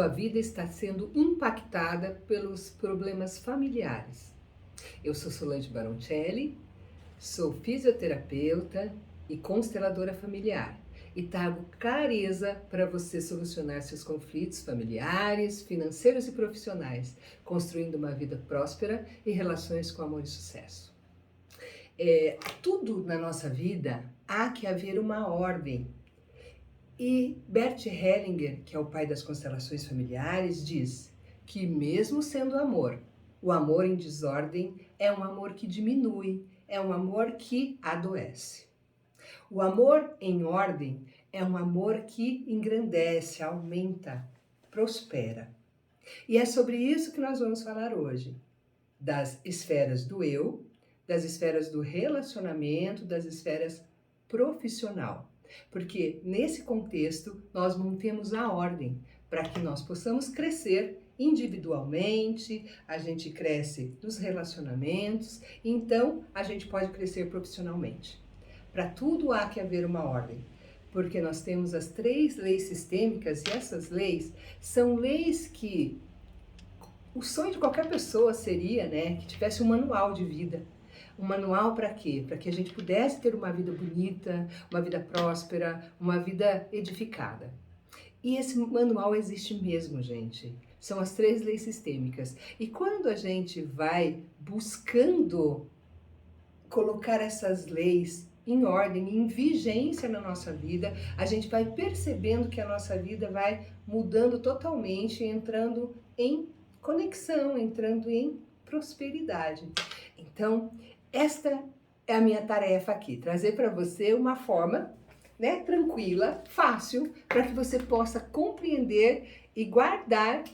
sua vida está sendo impactada pelos problemas familiares. Eu sou Solange Baroncelli, sou fisioterapeuta e consteladora familiar e trago clareza para você solucionar seus conflitos familiares, financeiros e profissionais, construindo uma vida próspera e relações com amor e sucesso. Tudo na nossa vida há que haver uma ordem. E Bert Hellinger, que é o pai das constelações familiares, diz que mesmo sendo amor, o amor em desordem é um amor que diminui, é um amor que adoece. O amor em ordem é um amor que engrandece, aumenta, prospera. E é sobre isso que nós vamos falar hoje, das esferas do eu, das esferas do relacionamento, das esferas profissional. Porque nesse contexto nós mantemos a ordem para que nós possamos crescer individualmente, a gente cresce nos relacionamentos, então a gente pode crescer profissionalmente. Para tudo há que haver uma ordem, porque nós temos as 3 leis sistêmicas e essas leis são leis que o sonho de qualquer pessoa seria, que tivesse um manual de vida. Um manual para quê? Para que a gente pudesse ter uma vida bonita, uma vida próspera, uma vida edificada. E esse manual existe mesmo, gente. São as 3 leis sistêmicas. E quando a gente vai buscando colocar essas leis em ordem, em vigência na nossa vida, a gente vai percebendo que a nossa vida vai mudando totalmente, entrando em conexão, entrando em prosperidade. Então, esta é a minha tarefa aqui, trazer para você uma forma, tranquila, fácil, para que você possa compreender e guardar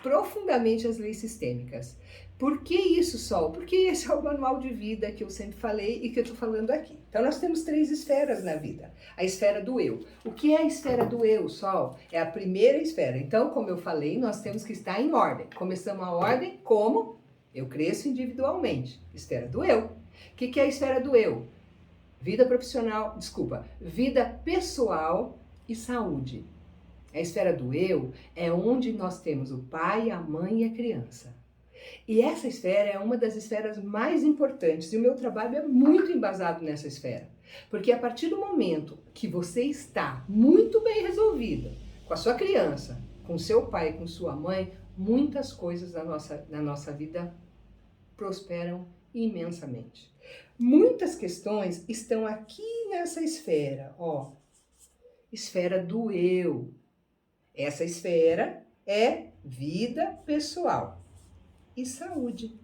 profundamente as leis sistêmicas. Por que isso, Sol? Porque esse é o manual de vida que eu sempre falei e que eu estou falando aqui. Então, nós temos 3 esferas na vida. A esfera do eu. O que é a esfera do eu, Sol? É a primeira esfera. Então, como eu falei, nós temos que estar em ordem. Começamos a ordem como? Eu cresço individualmente. Esfera do eu. O que é a esfera do eu? Vida pessoal e saúde. A esfera do eu é onde nós temos o pai, a mãe e a criança. E essa esfera é uma das esferas mais importantes e o meu trabalho é muito embasado nessa esfera. Porque a partir do momento que você está muito bem resolvida com a sua criança, com seu pai, com sua mãe, muitas coisas na nossa vida prosperam imensamente. Muitas questões estão aqui nessa esfera, esfera do eu. Essa esfera é vida pessoal e saúde.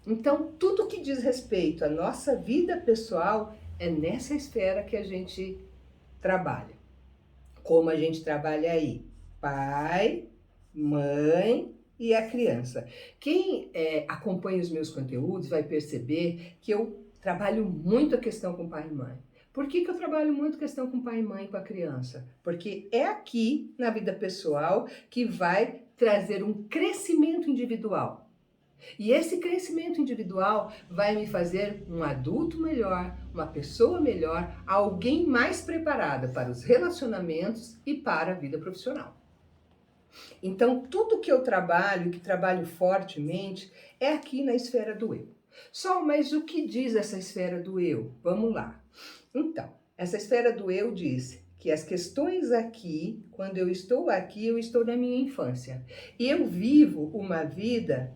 Então, tudo que diz respeito à nossa vida pessoal é nessa esfera que a gente trabalha. Como a gente trabalha aí? Pai, mãe e a criança. Quem acompanha os meus conteúdos vai perceber que eu trabalho muito a questão com pai e mãe. Por que eu trabalho muito questão com pai e mãe e com a criança? Porque é aqui, na vida pessoal, que vai trazer um crescimento individual. E esse crescimento individual vai me fazer um adulto melhor, uma pessoa melhor, alguém mais preparada para os relacionamentos e para a vida profissional. Então, tudo que eu trabalho, que trabalho fortemente, é aqui na esfera do eu. Mas o que diz essa esfera do eu? Vamos lá. Então, essa esfera do eu diz que as questões aqui, quando eu estou na minha infância. E eu vivo uma vida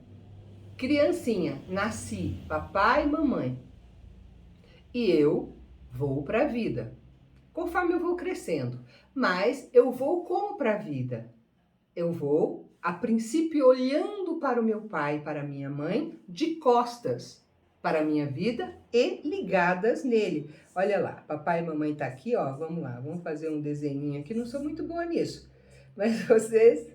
criancinha, nasci, papai e mamãe. E eu vou para a vida, conforme eu vou crescendo. Mas eu vou como para a vida? Eu vou, a princípio, olhando para o meu pai e para a minha mãe, de costas para a minha vida e ligadas nele. Olha lá, papai e mamãe tá aqui, vamos lá, vamos fazer um desenhinho aqui. Não sou muito boa nisso, mas vocês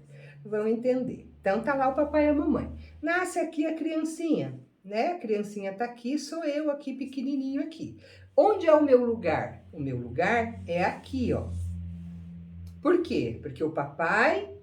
vão entender. Então tá lá o papai e a mamãe. Nasce aqui a criancinha, A criancinha tá aqui, sou eu aqui, pequenininho aqui. Onde é o meu lugar? O meu lugar é aqui, Por quê? Porque o papai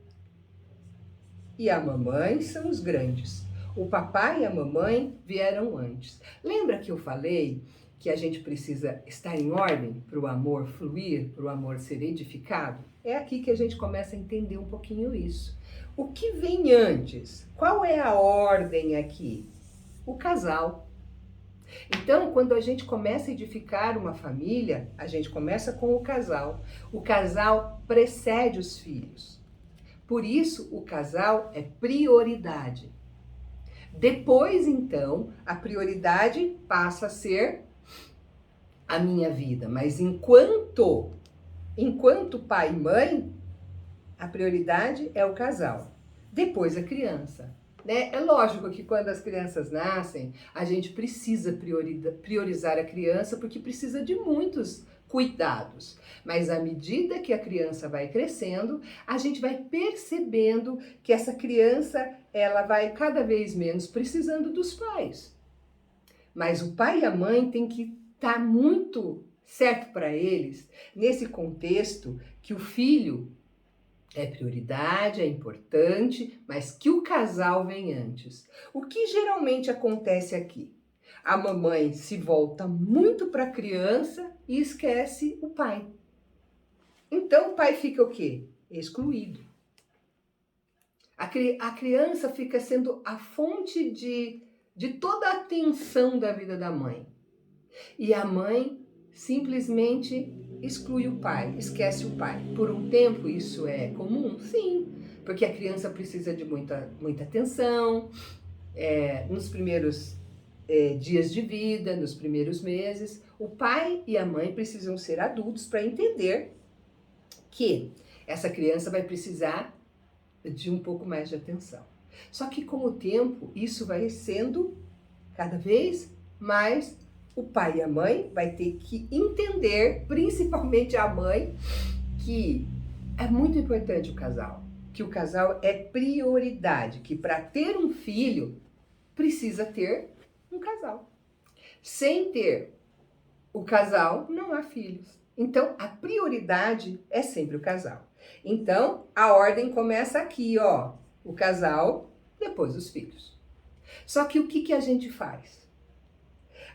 e a mamãe são os grandes. O papai e a mamãe vieram antes. Lembra que eu falei que a gente precisa estar em ordem para o amor fluir, para o amor ser edificado? É aqui que a gente começa a entender um pouquinho isso. O que vem antes? Qual é a ordem aqui? O casal. Então, quando a gente começa a edificar uma família, a gente começa com o casal. O casal precede os filhos. Por isso, o casal é prioridade. Depois, então, a prioridade passa a ser a minha vida. Mas enquanto pai e mãe, a prioridade é o casal. Depois a criança. Né? É lógico que quando as crianças nascem, a gente precisa priorizar a criança porque precisa de muitos cuidados. Mas à medida que a criança vai crescendo, a gente vai percebendo que essa criança ela vai cada vez menos precisando dos pais. Mas o pai e a mãe têm que estar muito certo para eles nesse contexto que o filho é prioridade, é importante, mas que o casal vem antes. O que geralmente acontece aqui? A mamãe se volta muito para a criança e esquece o pai. Então o pai fica o quê? Excluído. A criança fica sendo a fonte de toda a atenção da vida da mãe. E a mãe simplesmente exclui o pai, esquece o pai. Por um tempo isso é comum? Sim, porque a criança precisa de muita atenção, nos primeiros dias de vida, nos primeiros meses. O pai e a mãe precisam ser adultos para entender que essa criança vai precisar de um pouco mais de atenção. Só que com o tempo isso vai sendo cada vez mais. O pai e a mãe vai ter que entender, principalmente a mãe, que é muito importante o casal, que o casal é prioridade, que para ter um filho precisa ter um casal. Sem ter o casal, não há filhos. Então, a prioridade é sempre o casal. Então, a ordem começa aqui, ó, o casal, depois os filhos. Só que o que a gente faz?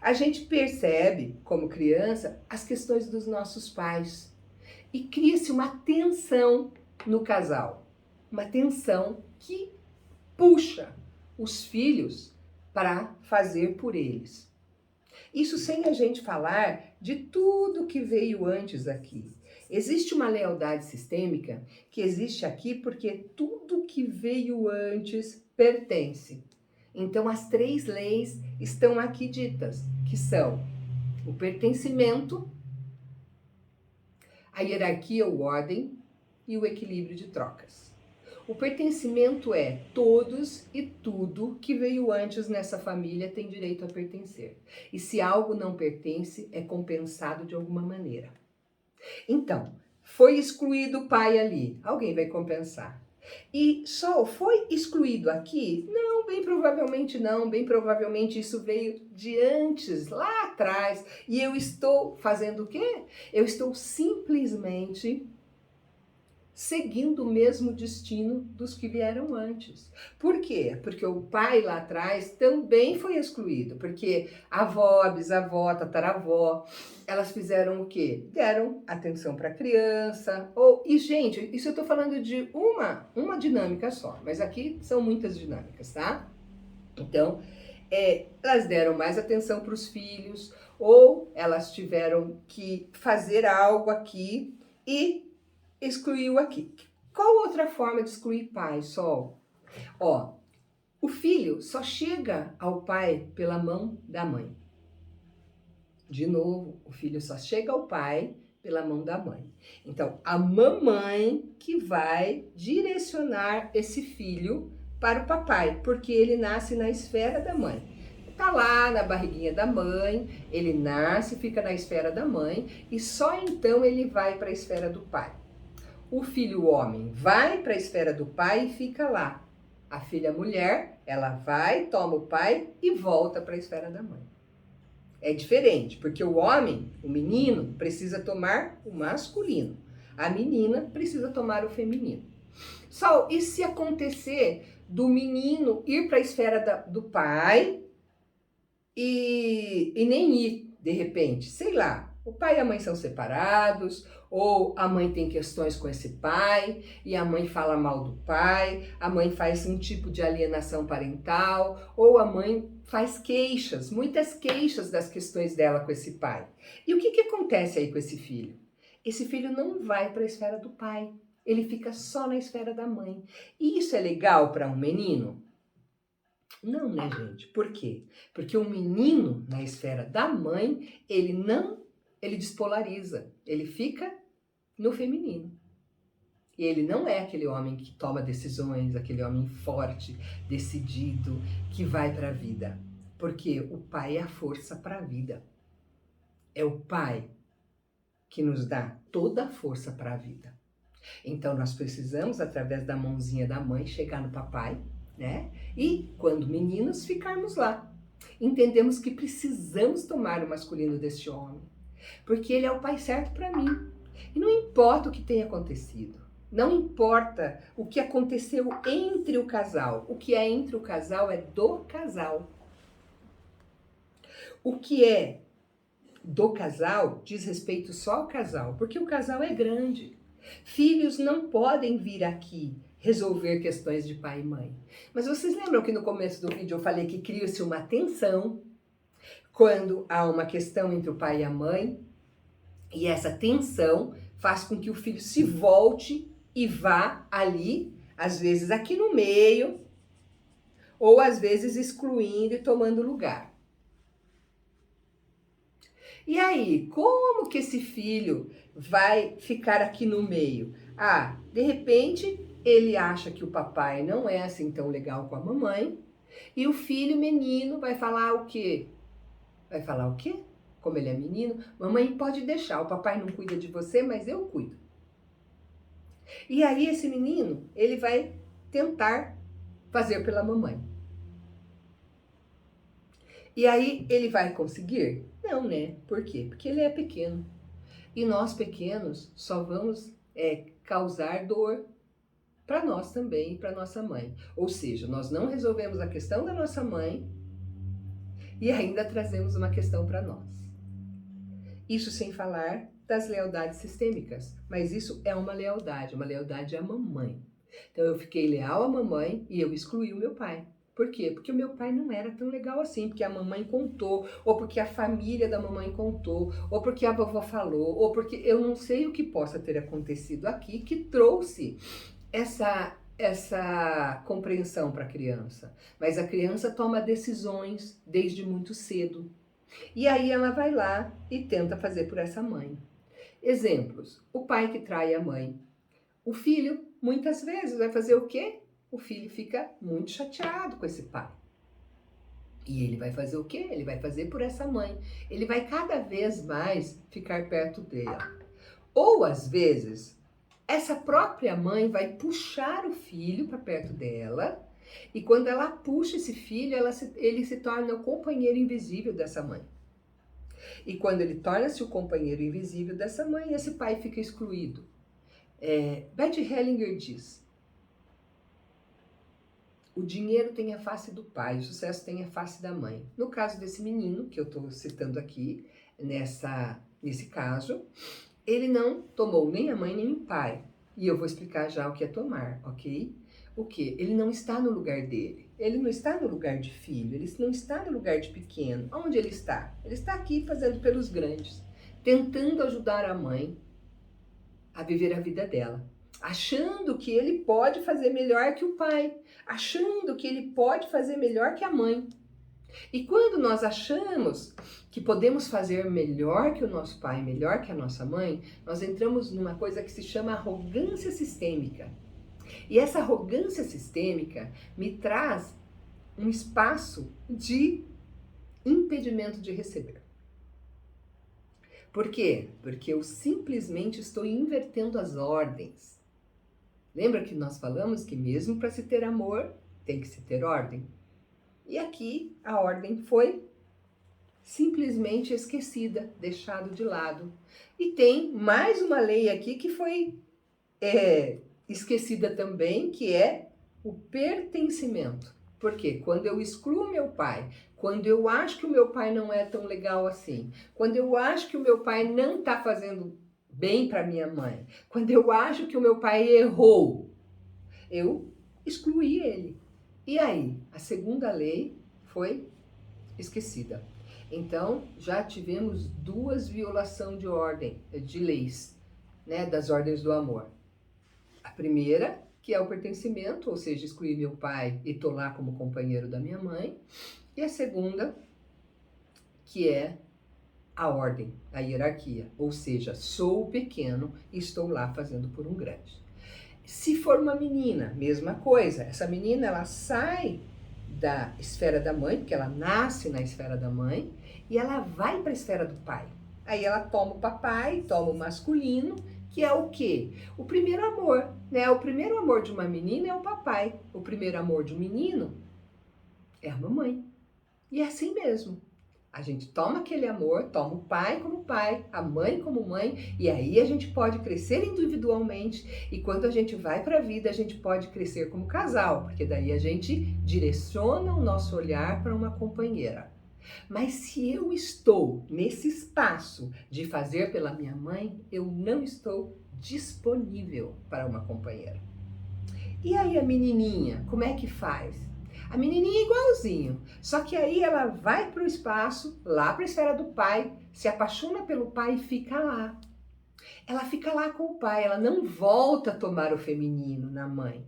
A gente percebe, como criança, as questões dos nossos pais e cria-se uma tensão no casal. Uma tensão que puxa os filhos para fazer por eles. Isso sem a gente falar de tudo que veio antes aqui. Existe uma lealdade sistêmica que existe aqui porque tudo que veio antes pertence. Então, as 3 leis estão aqui ditas, que são o pertencimento, a hierarquia ou ordem e o equilíbrio de trocas. O pertencimento é todos e tudo que veio antes nessa família tem direito a pertencer. E se algo não pertence, é compensado de alguma maneira. Então, foi excluído o pai ali, alguém vai compensar. E só foi excluído aqui? Não, bem provavelmente não. Bem provavelmente isso veio de antes, lá atrás. E eu estou fazendo o quê? Eu estou simplesmente seguindo o mesmo destino dos que vieram antes. Por quê? Porque o pai lá atrás também foi excluído, porque a avó, a bisavó, a tataravó, elas fizeram o quê? Deram atenção para a criança. E, gente, isso eu estou falando de uma dinâmica só, mas aqui são muitas dinâmicas, tá? Então, elas deram mais atenção para os filhos, ou elas tiveram que fazer algo aqui e excluiu aqui. Qual outra forma de excluir pai, Sol? Ó, o filho só chega ao pai pela mão da mãe. De novo, o filho só chega ao pai pela mão da mãe. Então, a mamãe que vai direcionar esse filho para o papai, porque ele nasce na esfera da mãe. Tá lá na barriguinha da mãe, ele nasce, fica na esfera da mãe e só então ele vai para a esfera do pai. O filho homem vai para a esfera do pai e fica lá. A filha mulher, ela vai, toma o pai e volta para a esfera da mãe. É diferente, porque o homem, o menino, precisa tomar o masculino. A menina precisa tomar o feminino. Só, e se acontecer do menino ir para a esfera do pai e nem ir de repente, sei lá, o pai e a mãe são separados, ou a mãe tem questões com esse pai, e a mãe fala mal do pai, a mãe faz um tipo de alienação parental, ou a mãe faz queixas, muitas queixas das questões dela com esse pai. E o que acontece aí com esse filho? Esse filho não vai para a esfera do pai, ele fica só na esfera da mãe. E isso é legal para um menino? Não, né, gente? Por quê? Porque o menino, na esfera da mãe, ele despolariza, ele fica no feminino. E ele não é aquele homem que toma decisões, aquele homem forte, decidido, que vai para a vida. Porque o pai é a força para a vida. É o pai que nos dá toda a força para a vida. Então nós precisamos, através da mãozinha da mãe, chegar no papai, né? E, quando meninos, ficarmos lá. Entendemos que precisamos tomar o masculino deste homem, porque ele é o pai certo para mim. E não importa o que tenha acontecido, não importa o que aconteceu entre o casal, o que é entre o casal é do casal. O que é do casal diz respeito só ao casal, porque o casal é grande. Filhos não podem vir aqui resolver questões de pai e mãe. Mas vocês lembram que no começo do vídeo eu falei que cria-se uma tensão quando há uma questão entre o pai e a mãe, e essa tensão faz com que o filho se volte e vá ali, às vezes aqui no meio, ou às vezes excluindo e tomando lugar. E aí, como que esse filho vai ficar aqui no meio? Ah, de repente, ele acha que o papai não é assim tão legal com a mamãe, e o filho menino vai falar o quê? Vai falar o quê? Como ele é menino, mamãe pode deixar, o papai não cuida de você, mas eu cuido. E aí esse menino, ele vai tentar fazer pela mamãe. E aí ele vai conseguir? Não, né? Por quê? Porque ele é pequeno. E nós pequenos só vamos causar dor para nós também e para nossa mãe. Ou seja, nós não resolvemos a questão da nossa mãe e ainda trazemos uma questão para nós. Isso sem falar das lealdades sistêmicas, mas isso é uma lealdade à mamãe. Então eu fiquei leal à mamãe e eu excluí o meu pai. Por quê? Porque o meu pai não era tão legal assim, porque a mamãe contou, ou porque a família da mamãe contou, ou porque a vovó falou, ou porque eu não sei o que possa ter acontecido aqui que trouxe essa compreensão para a criança. Mas a criança toma decisões desde muito cedo. E aí ela vai lá e tenta fazer por essa mãe. Exemplos: o pai que trai a mãe. O filho, muitas vezes, vai fazer o quê? O filho fica muito chateado com esse pai. E ele vai fazer o quê? Ele vai fazer por essa mãe. Ele vai cada vez mais ficar perto dela. Ou, às vezes, essa própria mãe vai puxar o filho para perto dela, e quando ela puxa esse filho, ele se torna o companheiro invisível dessa mãe. E quando ele torna-se o companheiro invisível dessa mãe, esse pai fica excluído. Bert Hellinger diz: o dinheiro tem a face do pai, o sucesso tem a face da mãe. No caso desse menino, que eu estou citando aqui, nesse caso, ele não tomou nem a mãe nem o pai. E eu vou explicar já o que é tomar, ok? O que? Ele não está no lugar dele. Ele não está no lugar de filho, ele não está no lugar de pequeno. Onde ele está? Ele está aqui fazendo pelos grandes, tentando ajudar a mãe a viver a vida dela, achando que ele pode fazer melhor que o pai, achando que ele pode fazer melhor que a mãe. E quando nós achamos que podemos fazer melhor que o nosso pai, melhor que a nossa mãe, nós entramos numa coisa que se chama arrogância sistêmica. E essa arrogância sistêmica me traz um espaço de impedimento de receber. Por quê? Porque eu simplesmente estou invertendo as ordens. Lembra que nós falamos que mesmo para se ter amor, tem que se ter ordem? E aqui a ordem foi simplesmente esquecida, deixado de lado. E tem mais uma lei aqui que foi esquecida também, que é o pertencimento. Por quê? Quando eu excluo meu pai, quando eu acho que o meu pai não é tão legal assim, quando eu acho que o meu pai não está fazendo bem para minha mãe, quando eu acho que o meu pai errou, eu excluí ele. E aí, a segunda lei foi esquecida. Então, já tivemos duas violações de ordem, de leis, né, das ordens do amor. A primeira, que é o pertencimento, ou seja, excluir meu pai e tô lá como companheiro da minha mãe. E a segunda, que é a ordem, a hierarquia, ou seja, sou o pequeno e estou lá fazendo por um grande. Se for uma menina, mesma coisa. Essa menina, ela sai da esfera da mãe, porque ela nasce na esfera da mãe, e ela vai para a esfera do pai. Aí ela toma o papai, toma o masculino, que é o quê? O primeiro amor, né? O primeiro amor de uma menina é o papai. O primeiro amor de um menino é a mamãe. E é assim mesmo. A gente toma aquele amor, toma o pai como pai, a mãe como mãe, e aí a gente pode crescer individualmente, e quando a gente vai para a vida, a gente pode crescer como casal, porque daí a gente direciona o nosso olhar para uma companheira. Mas se eu estou nesse espaço de fazer pela minha mãe, eu não estou disponível para uma companheira. E aí a menininha, como é que faz? A menininha é igualzinho, só que aí ela vai para o espaço, lá para a esfera do pai, se apaixona pelo pai e fica lá. Ela fica lá com o pai, ela não volta a tomar o feminino na mãe.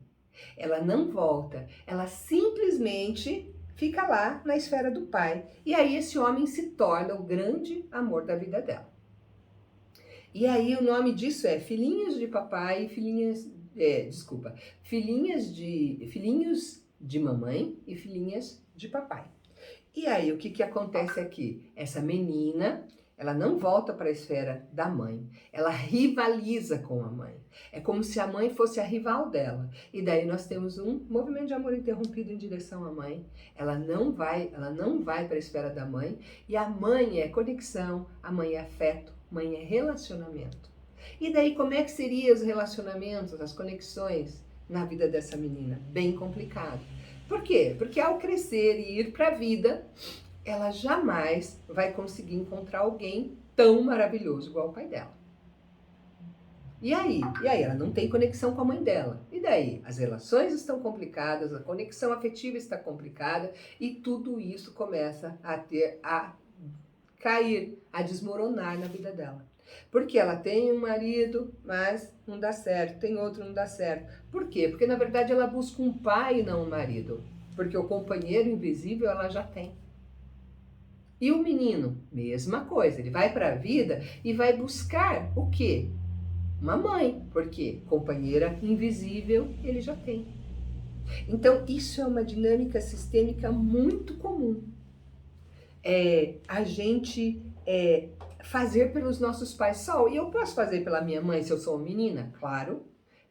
Ela não volta, ela simplesmente fica lá na esfera do pai. E aí esse homem se torna o grande amor da vida dela. E aí o nome disso é filhinhos de papai e filhinhas, filhinhos de mamãe e filhinhas de papai. E aí o que acontece aqui? Essa menina, ela não volta para a esfera da mãe, ela rivaliza com a mãe. É como se a mãe fosse a rival dela. E daí nós temos um movimento de amor interrompido em direção à mãe. Ela não vai para a esfera da mãe, e a mãe é conexão, a mãe é afeto, a mãe é relacionamento. E daí como é que seriam os relacionamentos, as conexões na vida dessa menina? Bem complicado. Por quê? Porque ao crescer e ir para a vida, ela jamais vai conseguir encontrar alguém tão maravilhoso igual o pai dela. E aí? Ela não tem conexão com a mãe dela. E daí? As relações estão complicadas, a conexão afetiva está complicada e tudo isso começa a cair, a desmoronar na vida dela. Porque ela tem um marido, mas não dá certo, tem outro, não dá certo. Por quê? Porque na verdade ela busca um pai e não um marido. Porque o companheiro invisível ela já tem. E o menino, mesma coisa, ele vai para a vida e vai buscar o quê? Uma mãe, porque companheira invisível ele já tem. Então isso é uma dinâmica sistêmica muito comum. A gente fazer pelos nossos pais só. E eu posso fazer pela minha mãe se eu sou uma menina? Claro.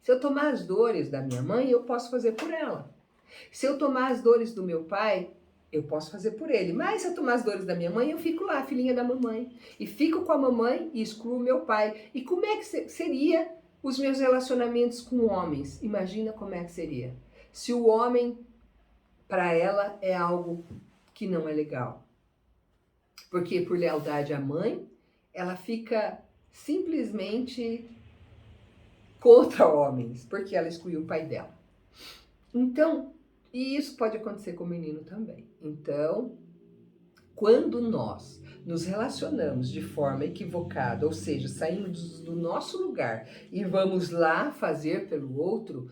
Se eu tomar as dores da minha mãe, eu posso fazer por ela. Se eu tomar as dores do meu pai, eu posso fazer por ele. Mas se eu tomar as dores da minha mãe, eu fico lá, filhinha da mamãe. E fico com a mamãe e excluo o meu pai. E como é que seria os meus relacionamentos com homens? Imagina como é que seria. Se o homem, para ela, é algo que não é legal. Porque por lealdade à mãe, ela fica simplesmente contra homens, porque ela excluiu o pai dela. Então, e isso pode acontecer com o menino também. Então, quando nós nos relacionamos de forma equivocada, ou seja, saímos do nosso lugar e vamos lá fazer pelo outro,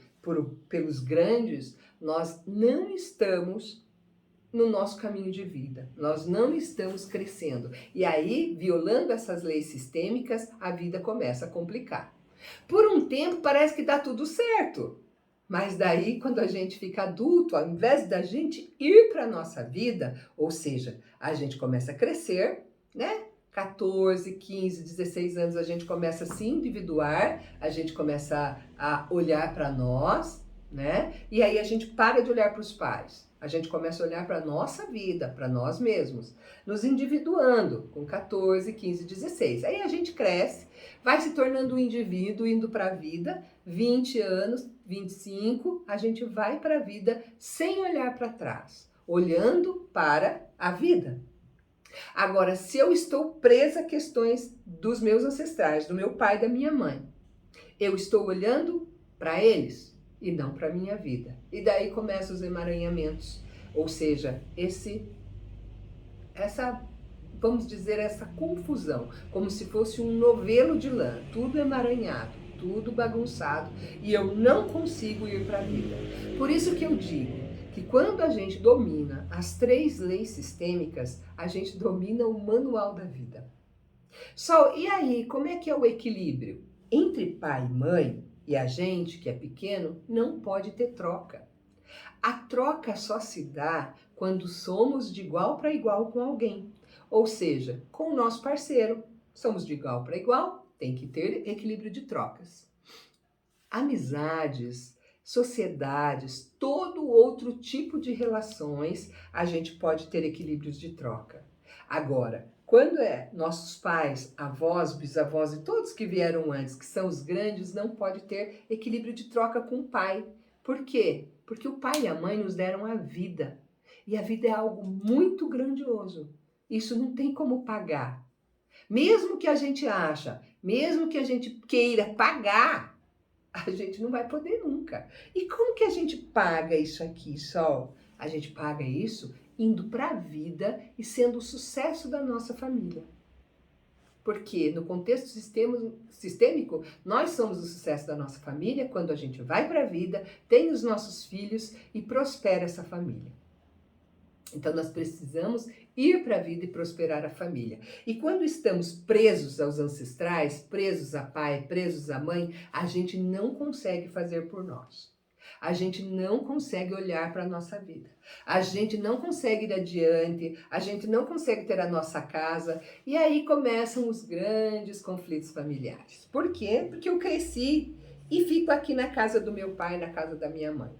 pelos grandes, nós não estamos no nosso caminho de vida. Nós não estamos crescendo. E aí, violando essas leis sistêmicas, a vida começa a complicar. Por um tempo parece que dá tudo certo. Mas daí, quando a gente fica adulto, ao invés da gente ir para a nossa vida, ou seja, a gente começa a crescer, né? 14, 15, 16 anos a gente começa a se individuar, a gente começa a olhar para nós, né? E aí a gente para de olhar para os pais. A gente começa a olhar para a nossa vida, para nós mesmos, nos individuando com 14, 15, 16. Aí a gente cresce, vai se tornando um indivíduo, indo para a vida, 20 anos, 25, a gente vai para a vida sem olhar para trás, olhando para a vida. Agora, se eu estou presa a questões dos meus ancestrais, do meu pai e da minha mãe, eu estou olhando para eles e não para a minha vida. E daí começam os emaranhamentos, ou seja, vamos dizer, essa confusão, como se fosse um novelo de lã, tudo emaranhado, tudo bagunçado, e eu não consigo ir para a vida. Por isso que eu digo que quando a gente domina as 3 leis sistêmicas, a gente domina o manual da vida. Só, e aí, como é que é o equilíbrio? Entre pai e mãe e a gente, que é pequeno, não pode ter troca. A troca só se dá quando somos de igual para igual com alguém. Ou seja, com o nosso parceiro, somos de igual para igual, tem que ter equilíbrio de trocas. Amizades, sociedades, todo outro tipo de relações, a gente pode ter equilíbrios de troca. Agora, quando é nossos pais, avós, bisavós e todos que vieram antes, que são os grandes, não pode ter equilíbrio de troca com o pai. Por quê? Porque o pai e a mãe nos deram a vida. E a vida é algo muito grandioso. Isso não tem como pagar. Mesmo que a gente acha, mesmo que a gente queira pagar, a gente não vai poder nunca. E como que a gente paga isso aqui, Sol? A gente paga isso indo para a vida e sendo o sucesso da nossa família. Porque no contexto sistêmico, nós somos o sucesso da nossa família quando a gente vai para a vida, tem os nossos filhos e prospera essa família. Então nós precisamos ir para a vida e prosperar a família. E quando estamos presos aos ancestrais, presos a pai, presos à mãe, a gente não consegue fazer por nós. A gente não consegue olhar para a nossa vida. A gente não consegue ir adiante, a gente não consegue ter a nossa casa. E aí começam os grandes conflitos familiares. Por quê? Porque eu cresci e fico aqui na casa do meu pai, na casa da minha mãe.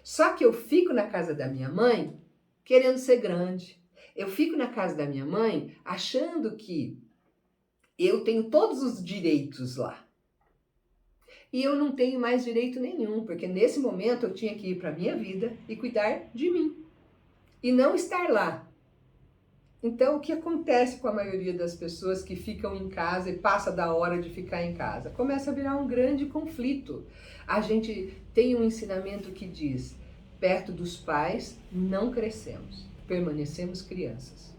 Só que eu fico na casa da minha mãe querendo ser grande. Eu fico na casa da minha mãe achando que eu tenho todos os direitos lá. E eu não tenho mais direito nenhum, porque nesse momento eu tinha que ir para a minha vida e cuidar de mim. E não estar lá. Então, o que acontece com a maioria das pessoas que ficam em casa e passa da hora de ficar em casa? Começa a virar um grande conflito. A gente tem um ensinamento que diz: perto dos pais não crescemos, permanecemos crianças.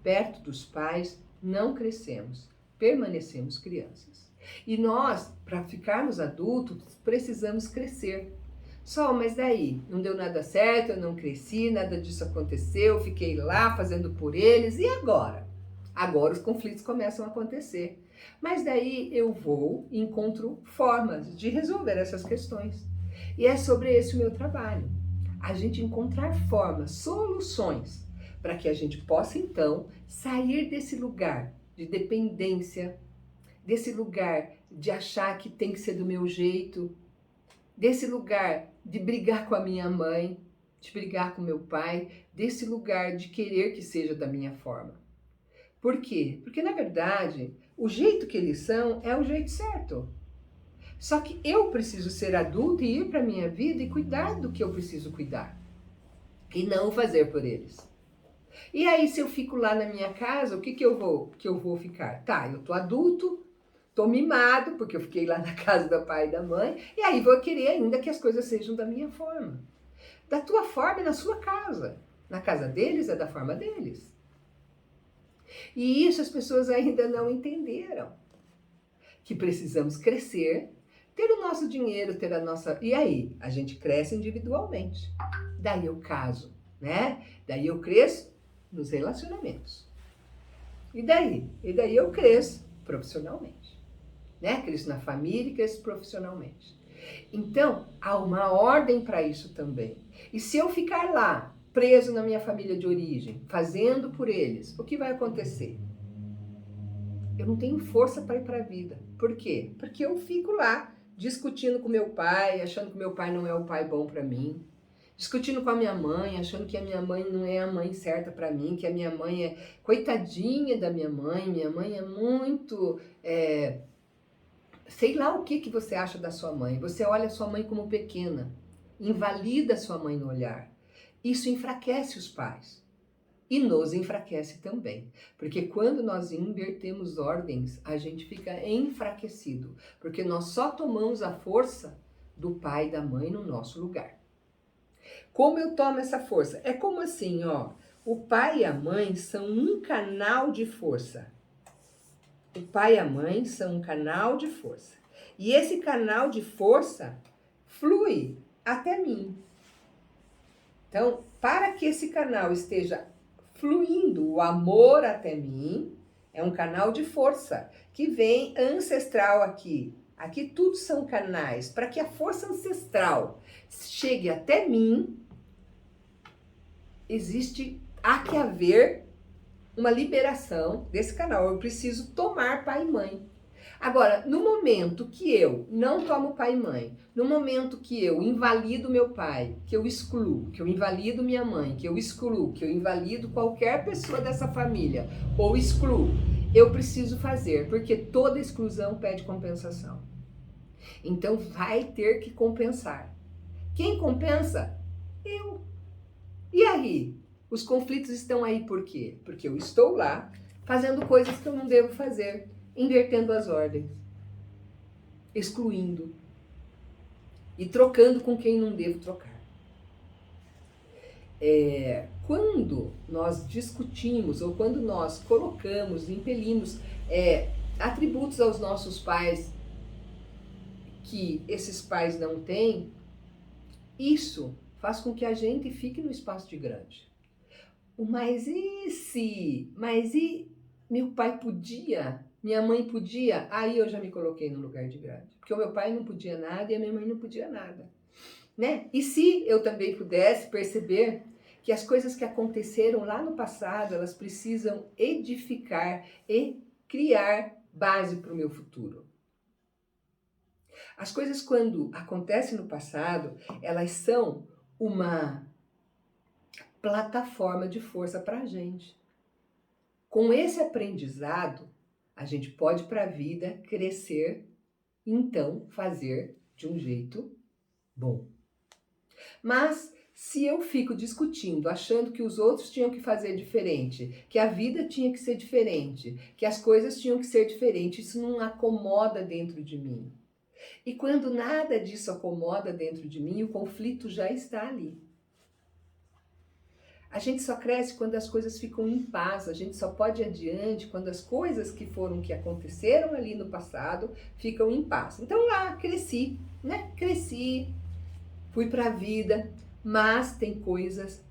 Perto dos pais não crescemos, permanecemos crianças. E nós, para ficarmos adultos, precisamos crescer. Só, mas daí, não deu nada certo, eu não cresci, nada disso aconteceu, fiquei lá fazendo por eles, e agora? Agora os conflitos começam a acontecer. Mas daí eu vou e encontro formas de resolver essas questões. E é sobre esse o meu trabalho. A gente encontrar formas, soluções, para que a gente possa então sair desse lugar de dependência, desse lugar de achar que tem que ser do meu jeito, desse lugar de brigar com a minha mãe, de brigar com meu pai, desse lugar de querer que seja da minha forma. Por quê? Porque, na verdade, o jeito que eles são é o jeito certo. Só que eu preciso ser adulta e ir para a minha vida e cuidar do que eu preciso cuidar. E não fazer por eles. E aí, se eu fico lá na minha casa, o que eu vou ficar? Tá, eu tô adulto, tô mimado, porque eu fiquei lá na casa do pai e da mãe, e aí vou querer ainda que as coisas sejam da minha forma. Da tua forma e na sua casa. Na casa deles é da forma deles. E isso as pessoas ainda não entenderam. Que precisamos crescer, ter o nosso dinheiro, ter a nossa... E aí, a gente cresce individualmente. Daí eu caso, né? Daí eu cresço nos relacionamentos. E daí? E daí eu cresço profissionalmente. Né? Cresço na família e cresço profissionalmente. Então, há uma ordem para isso também. E se eu ficar lá, preso na minha família de origem, fazendo por eles, o que vai acontecer? Eu não tenho força para ir para a vida. Por quê? Porque eu fico lá, discutindo com meu pai, achando que meu pai não é o pai bom para mim. Discutindo com a minha mãe, achando que a minha mãe não é a mãe certa para mim, que a minha mãe é... Coitadinha da minha mãe é muito... sei lá o que você acha da sua mãe. Você olha a sua mãe como pequena, invalida a sua mãe no olhar. Isso enfraquece os pais. E nos enfraquece também, porque quando nós invertemos ordens, a gente fica enfraquecido, porque nós só tomamos a força do pai e da mãe no nosso lugar. Como eu tomo essa força? É como assim, ó, o pai e a mãe são um canal de força. O pai e a mãe são um canal de força. E esse canal de força flui até mim. Então, para que esse canal esteja fluindo o amor até mim, é um canal de força que vem ancestral aqui. Aqui tudo são canais. Para que a força ancestral chegue até mim, há que haver uma liberação desse canal. Eu preciso tomar pai e mãe. Agora, no momento que eu não tomo pai e mãe, no momento que eu invalido meu pai, que eu excluo, que eu invalido minha mãe, que eu excluo, que eu invalido qualquer pessoa dessa família, ou excluo, eu preciso fazer, porque toda exclusão pede compensação. Então vai ter que compensar. Quem compensa? Eu. E aí? Os conflitos estão aí por quê? Porque eu estou lá fazendo coisas que eu não devo fazer, invertendo as ordens, excluindo e trocando com quem não devo trocar. Quando nós discutimos ou quando nós colocamos, impelimos atributos aos nossos pais que esses pais não têm, isso faz com que a gente fique no espaço de grande. Mas e se? Mas e meu pai podia? Minha mãe podia? Aí eu já me coloquei no lugar de grande. Porque o meu pai não podia nada e a minha mãe não podia nada. Né? E se eu também pudesse perceber que as coisas que aconteceram lá no passado, elas precisam edificar e criar base para o meu futuro. As coisas, quando acontecem no passado, elas são uma plataforma de força para a gente. Com esse aprendizado, a gente pode para a vida crescer, então fazer de um jeito bom. Mas se eu fico discutindo, achando que os outros tinham que fazer diferente, que a vida tinha que ser diferente, que as coisas tinham que ser diferentes, isso não acomoda dentro de mim. E quando nada disso acomoda dentro de mim, o conflito já está ali. A gente só cresce quando as coisas ficam em paz, a gente só pode ir adiante quando as coisas que aconteceram ali no passado ficam em paz. Então lá, cresci, né? Cresci, fui para a vida, mas tem coisas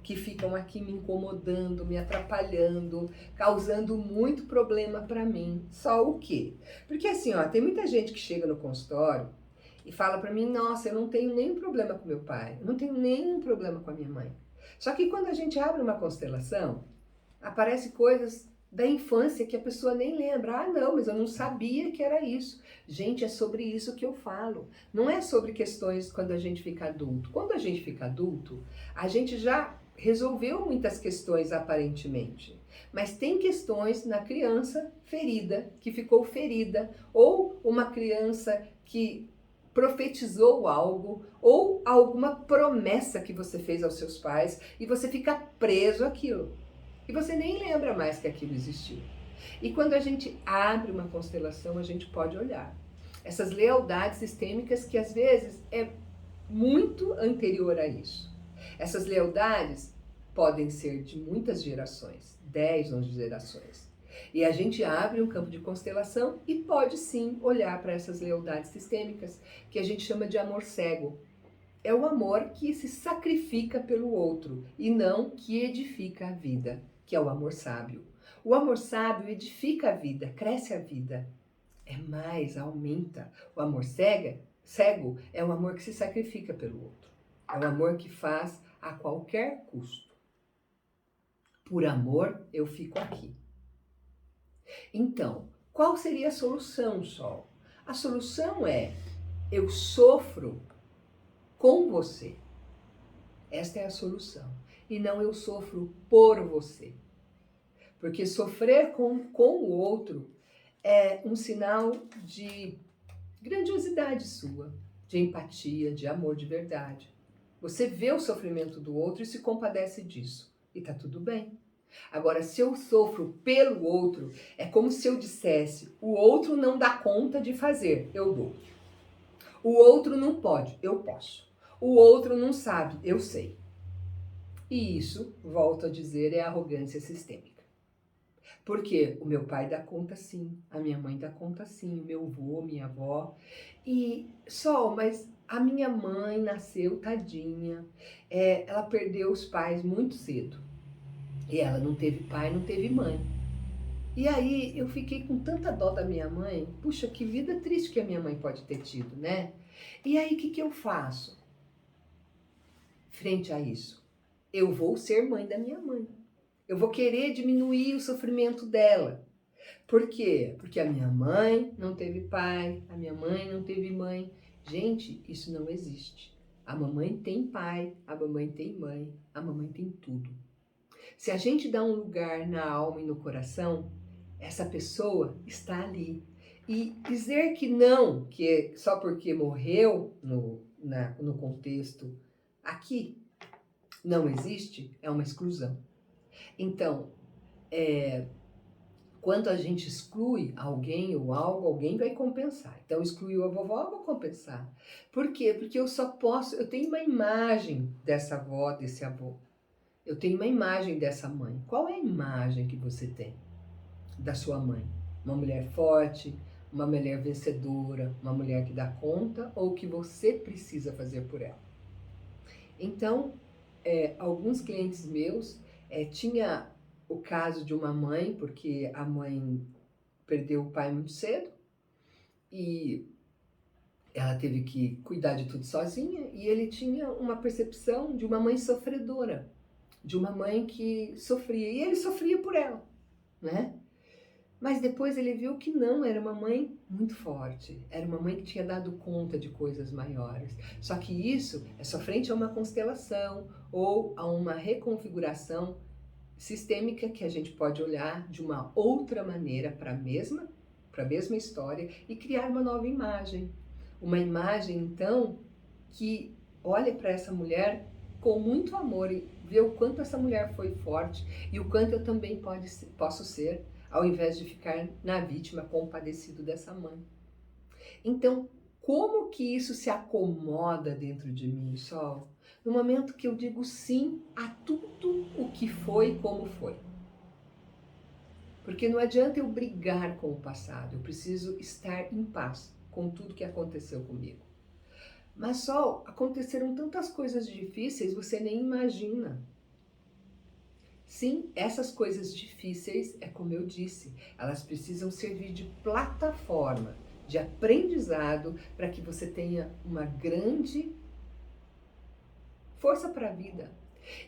que ficam aqui me incomodando, me atrapalhando, causando muito problema para mim. Só o quê? Porque assim, ó, tem muita gente que chega no consultório e fala para mim, nossa, eu não tenho nenhum problema com meu pai, eu não tenho nenhum problema com a minha mãe. Só que quando a gente abre uma constelação, aparecem coisas da infância que a pessoa nem lembra. Ah, não, mas eu não sabia que era isso. Gente, é sobre isso que eu falo. Não é sobre questões quando a gente fica adulto. Quando a gente fica adulto, a gente já resolveu muitas questões aparentemente. Mas tem questões na criança ferida, que ficou ferida, ou uma criança que profetizou algo ou alguma promessa que você fez aos seus pais e você fica preso àquilo. E você nem lembra mais que aquilo existiu. E quando a gente abre uma constelação, a gente pode olhar essas lealdades sistêmicas que às vezes é muito anterior a isso. Essas lealdades podem ser de muitas gerações, 10, 11 gerações. E a gente abre um campo de constelação e pode sim olhar para essas lealdades sistêmicas, que a gente chama de amor cego. É o amor que se sacrifica pelo outro e não que edifica a vida, que é o amor sábio. O amor sábio edifica a vida, cresce a vida. É mais, aumenta. O amor cego é um amor que se sacrifica pelo outro. É um amor que faz a qualquer custo. Por amor, eu fico aqui. Então, qual seria a solução, Sol? A solução é, eu sofro com você. Esta é a solução. E não eu sofro por você. Porque sofrer com o outro é um sinal de grandiosidade sua, de empatia, de amor de verdade. Você vê o sofrimento do outro e se compadece disso. E tá tudo bem. Agora, se eu sofro pelo outro, é como se eu dissesse: o outro não dá conta de fazer, eu dou. O outro não pode, eu posso. O outro não sabe, eu sei. E isso, volto a dizer, é arrogância sistêmica. Porque o meu pai dá conta sim, a minha mãe dá conta sim, o meu avô, minha avó. Mas a minha mãe nasceu tadinha, ela perdeu os pais muito cedo. E ela não teve pai, não teve mãe. E aí eu fiquei com tanta dó da minha mãe. Puxa, que vida triste que a minha mãe pode ter tido, né? E aí o que eu faço frente a isso? Eu vou ser mãe da minha mãe. Eu vou querer diminuir o sofrimento dela. Por quê? Porque a minha mãe não teve pai, a minha mãe não teve mãe. Gente, isso não existe. A mamãe tem pai, a mamãe tem mãe, a mamãe tem tudo. Se a gente dá um lugar na alma e no coração, essa pessoa está ali. E dizer que não, que só porque morreu no contexto aqui, não existe, é uma exclusão. Então, quando a gente exclui alguém ou algo, alguém vai compensar. Então, excluiu a vovó, eu vou compensar. Por quê? Porque eu tenho uma imagem dessa avó, desse avô. Eu tenho uma imagem dessa mãe. Qual é a imagem que você tem da sua mãe? Uma mulher forte, uma mulher vencedora, uma mulher que dá conta ou que você precisa fazer por ela? Então, alguns clientes meus tinha o caso de uma mãe, porque a mãe perdeu o pai muito cedo e ela teve que cuidar de tudo sozinha, e ele tinha uma percepção de uma mãe sofredora, de uma mãe que sofria, e ele sofria por ela, né? Mas depois ele viu que não, era uma mãe muito forte, era uma mãe que tinha dado conta de coisas maiores. Só que isso é só frente a uma constelação ou a uma reconfiguração sistêmica que a gente pode olhar de uma outra maneira para a mesma história e criar uma nova imagem. Uma imagem, então, que olha para essa mulher com muito amor e vê o quanto essa mulher foi forte e o quanto eu também posso ser, ao invés de ficar na vítima compadecido dessa mãe. Então, como que isso se acomoda dentro de mim, Sol? No momento que eu digo sim a tudo o que foi e como foi. Porque não adianta eu brigar com o passado, eu preciso estar em paz com tudo que aconteceu comigo. Mas, Sol, aconteceram tantas coisas difíceis, você nem imagina. Sim, essas coisas difíceis, é como eu disse, elas precisam servir de plataforma, de aprendizado, para que você tenha uma grande força para a vida.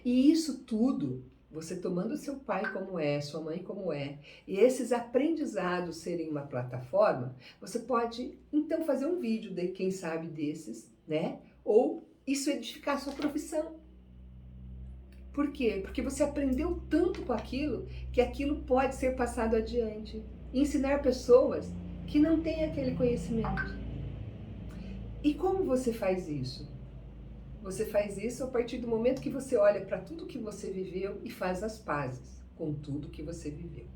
E isso tudo, você tomando seu pai como é, sua mãe como é, e esses aprendizados serem uma plataforma, você pode então fazer um vídeo de quem sabe desses, né? Ou isso edificar a sua profissão. Por quê? Porque você aprendeu tanto com aquilo que aquilo pode ser passado adiante. Ensinar pessoas que não têm aquele conhecimento. E como você faz isso? Você faz isso a partir do momento que você olha para tudo que você viveu e faz as pazes com tudo que você viveu.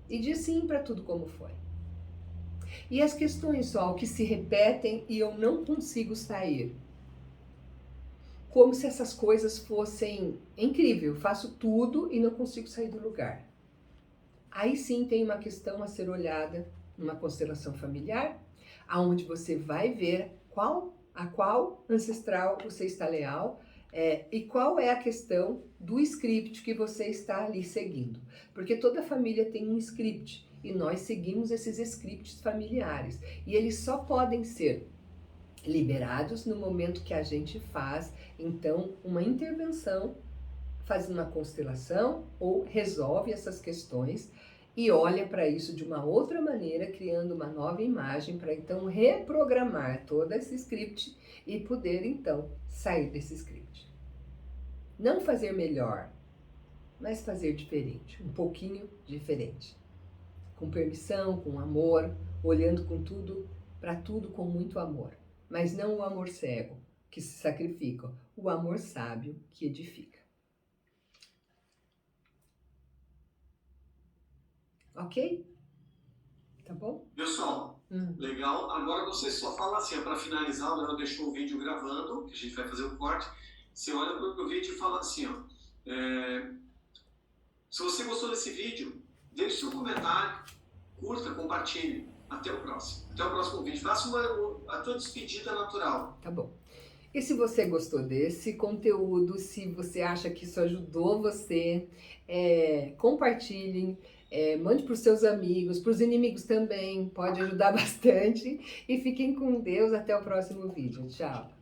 E diz sim para tudo como foi. E as questões só que se repetem e eu não consigo sair. Como se essas coisas fossem incrível, eu faço tudo e não consigo sair do lugar. Aí sim tem uma questão a ser olhada numa constelação familiar, aonde você vai ver a qual ancestral você está leal e qual é a questão do script que você está ali seguindo. Porque toda família tem um script e nós seguimos esses scripts familiares. E eles só podem ser liberados no momento que a gente faz, então, uma intervenção, faz uma constelação ou resolve essas questões e olha para isso de uma outra maneira, criando uma nova imagem para então reprogramar todo esse script e poder então sair desse script. Não fazer melhor, mas fazer diferente, um pouquinho diferente. Com permissão, com amor, olhando com tudo para tudo com muito amor, mas não o amor cego, que se sacrifica, o amor sábio que edifica. Ok? Tá bom? Pessoal, legal. Agora você só fala assim, para finalizar, o Léo deixou o vídeo gravando, que a gente vai fazer o corte. Você olha para o vídeo e fala assim, ó, se você gostou desse vídeo, deixe seu comentário, curta, compartilhe. Até o próximo. Até o próximo vídeo. Faça a tua despedida natural. Tá bom. E se você gostou desse conteúdo, se você acha que isso ajudou você, compartilhem, mande para os seus amigos, para os inimigos também, pode ajudar bastante. E fiquem com Deus, até o próximo vídeo. Tchau!